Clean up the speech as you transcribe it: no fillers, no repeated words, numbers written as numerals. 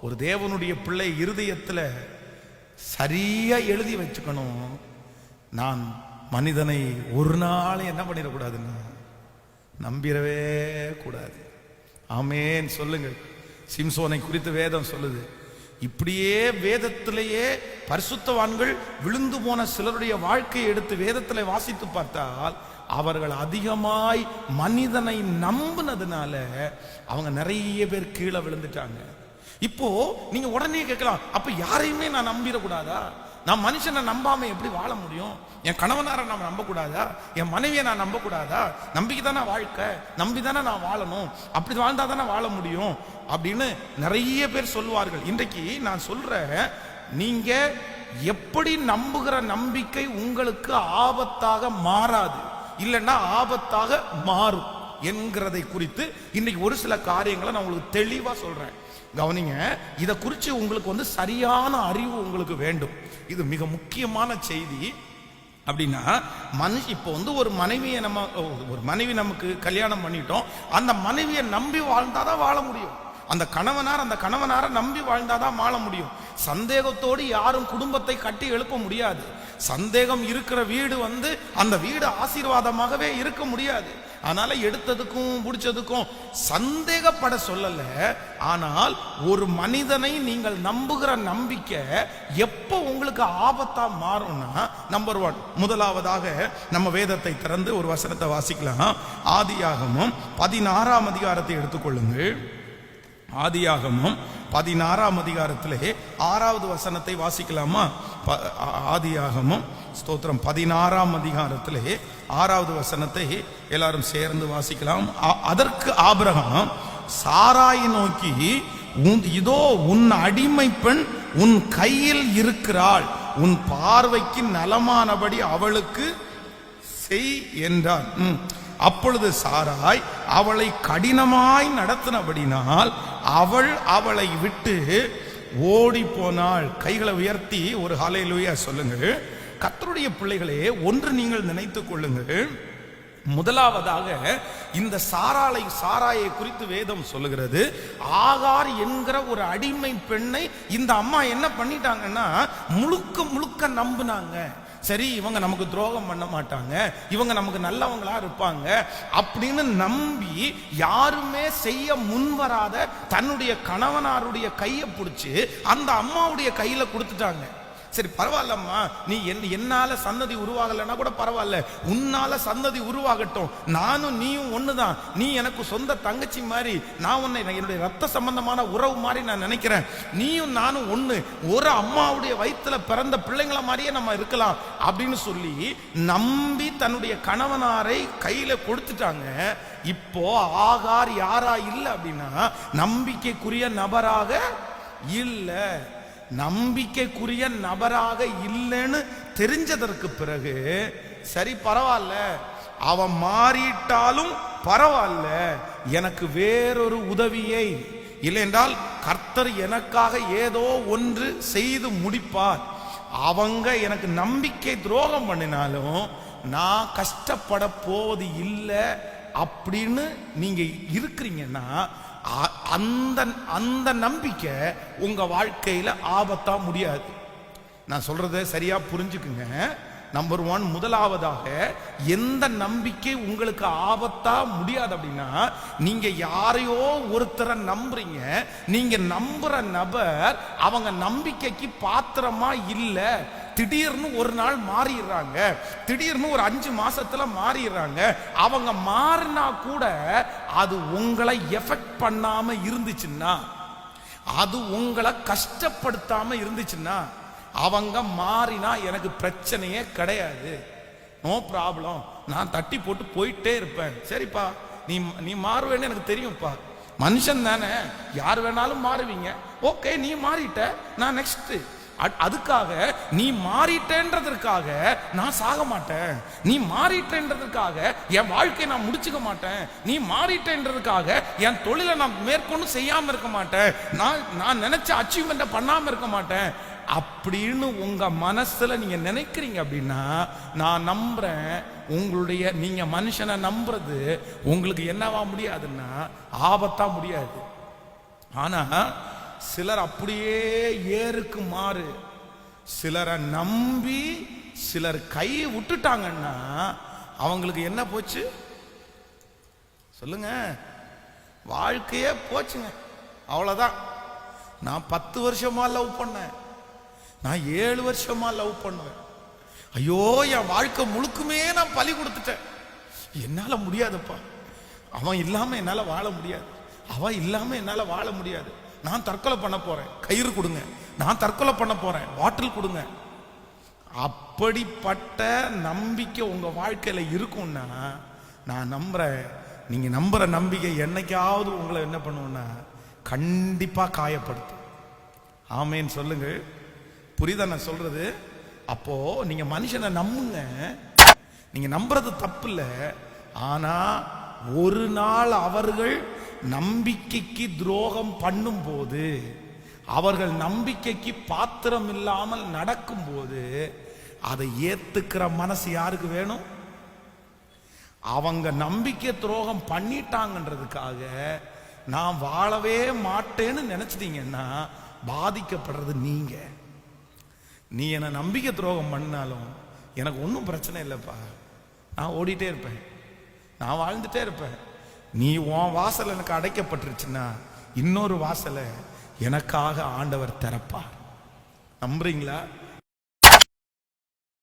ஒரு தேவனுடைய பிள்ளை இருதயத்தில் சரியா எழுதி வச்சுக்கணும், நான் மனிதனை ஒரு நாள் என்ன பண்ணிடக்கூடாதுன்னா நம்பிடவே கூடாது. ஆமேன் சொல்லுங்கள். சிம்சோனை குறித்து வேதம் சொல்லுது. இப்படியே வேதத்திலேயே பரிசுத்தவான்கள் விழுந்து போன சிலருடைய வாழ்க்கையை எடுத்து வேதத்தில் வாசித்து பார்த்தால் அவர்கள் அதிகமாய் மனிதனை நம்பினதுனால அவங்க நிறைய பேர் கீழே விழுந்துட்டாங்க. இப்போ நீங்க உடனே கேட்கலாம், அப்ப யாரையுமே நான் நம்பிடக்கூடாதா? நான் மனுஷனை நம்பாம எப்படி வாழ முடியும்? என் கணவனாரை நான் நம்ப கூடாதா? என் மனைவியை நான் நம்ப கூடாதா? நம்பிக்கைதானே வாழ்க்கை, நம்பிதானே நான் வாழணும், அப்படி வாழ்ந்தாதானே வாழ முடியும் அப்படின்னு நிறைய பேர் சொல்லுவார்கள். இன்றைக்கு நான் சொல்றேன், நீங்க எப்படி நம்புகிற நம்பிக்கை உங்களுக்கு ஆபத்தாக மாறாது, இல்லைன்னா ஆபத்தாக மாறும் என்கிறதை குறித்து இன்னைக்கு ஒரு சில காரியங்களை நான் உங்களுக்கு தெளிவா சொல்றேன். கவனிங்க, இதை குறித்து உங்களுக்கு சரியான அறிவு உங்களுக்கு வேண்டும். இது மிக முக்கியமான செய்தி. அப்படின்னா இப்போ ஒரு மனைவியை ஒரு மனைவி நமக்கு கல்யாணம் பண்ணிட்டோம், அந்த மனைவியை நம்பி வாழ்ந்தாதான் வாழ முடியும். அந்த கணவனாரை நம்பி வாழ்ந்தாதான் வாழ முடியும். சந்தேகத்தோடு யாரும் குடும்பத்தை கட்டி எழுப்ப முடியாது. சந்தேகம் இருக்கிற வீடு அந்த வீடு ஆசீர்வாதமாகவே இருக்க முடியாது. அதனால எடுத்ததுக்கும் பிடிச்சதுக்கும் சந்தேகப்பட சொல்லல. ஆனால் ஒரு மனிதனை நீங்கள் நம்புகிற நம்பிக்கை எப்போ உங்களுக்கு ஆபத்தா மாறும்னா, நம்பர் 1, முதலாவதாக நம்ம வேதத்தை திறந்து ஒரு வசனத்தை வாசிக்கலாம். ஆதியாகமம் 16ஆம் அதிகாரத்தை எடுத்துக்கொள்ளுங்கள். ஆதியாகமம் 16ஆம் அதிகாரத்திலே 6வது வசனத்தை வாசிக்கலாமா? ஆதியாகமம் ஸ்தோத்திரம் 16ஆம் அதிகாரத்திலே 6வது வசனத்தை எல்லாரும் சேர்ந்து வாசிக்கலாம். அதற்கு ஆபிரகாம் சாராயை நோக்கி, இதோ உன் அடிமை பெண் உன் கையில் இருக்கிறாள், உன் பார்வைக்கு நலமானபடி அவளுக்கு செய் என்றார். அப்பொழுது சாராய் அவளை கடினமாய் நடத்தினபடினால் அவள் அவளை விட்டு ஓடி போனாள். கைகளை உயர்த்தி ஒரு ஹல்லேலூயா சொல்லுங்கள். கர்த்தருடைய பிள்ளைகளே, ஒன்று நீங்கள் நினைத்துக் கொள்ளுங்கள். முதலாவதாக இந்த சாராயை குறித்து வேதம் சொல்லுகிறது, ஆகார் என்கிற ஒரு அடிமை பெண்ணை இந்த அம்மா என்ன பண்ணிட்டாங்கன்னா முழுக்க முழுக்க நம்பினாங்க. சரி, இவங்க நமக்கு துரோகம் பண்ண மாட்டாங்க, இவங்க நமக்கு நல்லவங்களா இருப்பாங்க அப்படின்னு நம்பி யாருமே செய்ய முன்வராத தன்னுடைய கணவனாருடைய கையை பிடிச்சு அந்த அம்மாவுடைய கையில கொடுத்துட்டாங்க. சரி பரவாயில்லம்மா, நீ என்னால சந்ததி உருவாகலைன்னா கூட பரவாயில்ல, உன்னால சந்ததி உருவாகட்டும், நானும் நீயும் ஒண்ணுதான், நீ எனக்கு சொந்த தங்கச்சி மாதிரி, நான் உன்னை என்னுடைய ரத்த சம்பந்தமான உறவு மாதிரி நான் நினைக்கிறேன், நீயும் நானும் ஒண்ணு, ஒரு அம்மாவுடைய வயிற்றுல பிறந்த பிள்ளைங்கள மாதிரியே நம்ம இருக்கலாம் அப்படின்னு சொல்லி நம்பி தன்னுடைய கணவனாரை கையில கொடுத்துட்டாங்க. இப்போ ஆகார் யாரா இல்லை அப்படின்னா நம்பிக்கைக்குரிய நபராக இல்லை. நம்பிக்கைக்குரிய நபராக இல்லைன்னு தெரிஞ்சதற்கு பிறகு சரி பரவாயில்ல, அவன் மாறிட்டாலும் பரவாயில்ல, எனக்கு வேறொரு உதவியை, இல்லை என்றால் கர்த்தர் எனக்காக ஏதோ ஒன்று செய்து முடிப்பார், அவங்க எனக்கு நம்பிக்கை துரோகம் பண்ணினாலும் நான் கஷ்டப்பட போவது இல்லை அப்படின்னு நீங்க இருக்கிறீங்கன்னா அந்த நம்பிக்கை உங்க வாழ்க்கையில ஆபத்தா முடியாது. நான் சொல்றதை சரியா புரிஞ்சுக்குங்க. நம்பர் 1, முதலாவதாக எந்த நம்பிக்கை உங்களுக்கு ஆபத்தா முடியாது அப்படின்னா, நீங்க யாரையோ ஒருத்தரை நம்புறீங்க, நீங்க நம்புற நபர் அவங்க நம்பிக்கைக்கு பாத்திரமா இல்ல, திடீர்னு ஒரு நாள் மாறிடுறாங்க, திடீர்னு ஒரு 5 மாசத்துல மாறிடுறாங்க. அவங்க மாறினா கூட அது உங்களை எஃபெக்ட் பண்ணாம இருந்துச்சுன்னா, அது உங்களை கஷ்டப்படுத்தாம இருந்துச்சுன்னா, அவங்க மாறினா எனக்கு பிரச்சனையே கிடையாது, நோ ப்ராப்ளம், நான் தட்டி போட்டு போயிட்டே இருப்பேன். சரிப்பா, நீ மாறுவேன்னு எனக்கு தெரியும்ப்பா, மனுஷன் தானே, யார் வேணாலும் மாறுவீங்க, ஓகே நீ மாறிட்ட, நான் நெக்ஸ்ட். அதுக்காக நீ மாறிட்டேன்றதற்காக நான் சாக மாட்டேன், நீ மாறிட்டேன்றதுக்காக என் வாழ்க்கையை நான் முடிச்சுக்க மாட்டேன், நீ மாறிட்டேன்றதுக்காக என் தொழிலை நான் மேற்கொண்டு செய்யாம இருக்க மாட்டேன், நான் நினைச்ச அச்சீவ்மெண்ட்டை பண்ணாம இருக்க மாட்டேன் அப்படின்னு உங்க மனசுல நீங்க நினைக்கிறீங்க அப்படின்னா, நான் நம்புறேன் நீங்க மனுஷனை நம்புறது உங்களுக்கு என்னவா முடியாதுன்னா ஆபத்தா முடியாது. ஆனா சிலர் அப்படியே ஏருக்கு மாறு, சிலரை நம்பி சிலர் கை விட்டுட்டாங்கன்னா அவங்களுக்கு என்ன போச்சு சொல்லுங்க? வாழ்க்கையே போச்சுங்க. அவ்வளவுதான். நான் 10 வருஷமா லவ் பண்ணேன், நான் 7 வருஷமா லவ் பண்ணுவேன். ஐயோ, என் வாழ்க்கை முழுக்குமே நான் பலி கொடுத்துட்டேன், என்னால முடியாதுப்பா, அவன் இல்லாம என்னால வாழ முடியாது, அவன் இல்லாம என்னால வாழ முடியாது, நான் தற்கொலை பண்ண போறேன், கயிறு கொடுங்க, நான் தற்கொலை பண்ண போறேன், பாட்டில் கொடுங்க. அப்படிப்பட்ட நம்பிக்கை உங்க வாழ்க்கையில இருக்கும்னா நான் நம்புறேன், நீங்க நம்புற நம்பிக்கை என்னைக்காவது உங்களை என்ன பண்ணுவோம்னா கண்டிப்பா காயப்படுத்தும். ஆமேன்னு சொல்லுங்க. புரியுதா நான் சொல்றது? அப்போ நீங்க மனுஷனை நம்புங்க, நீங்க நம்புறது தப்பு இல்லை. ஆனா ஒரு நாள் அவர்கள் நம்பிக்கைக்கு துரோகம் பண்ணும் போது, அவர்கள் நம்பிக்கைக்கு பாத்திரம் இல்லாமல் நடக்கும் போது அதை ஏத்துக்கிற மனசு யாருக்கு வேணும்? அவங்க நம்பிக்கை துரோகம் பண்ணிட்டாங்கன்றதுக்காக நான் வாழவே மாட்டேன்னு நினைச்சிட்டீங்கன்னா பாதிக்கப்படுறது நீங்க. நீ என்ன நம்பிக்கை துரோகம் பண்ணாலும் எனக்கு ஒன்றும் பிரச்சனை இல்லைப்பா, நான் ஓடிட்டே இருப்பேன், நான் வாழ்ந்துட்டே இருப்பேன். நீ உன் வாசல் எனக்கு அடைக்கப்பட்டுருச்சுன்னா இன்னொரு வாசலை எனக்காக ஆண்டவர் திறப்பார். நம்புறீங்களா?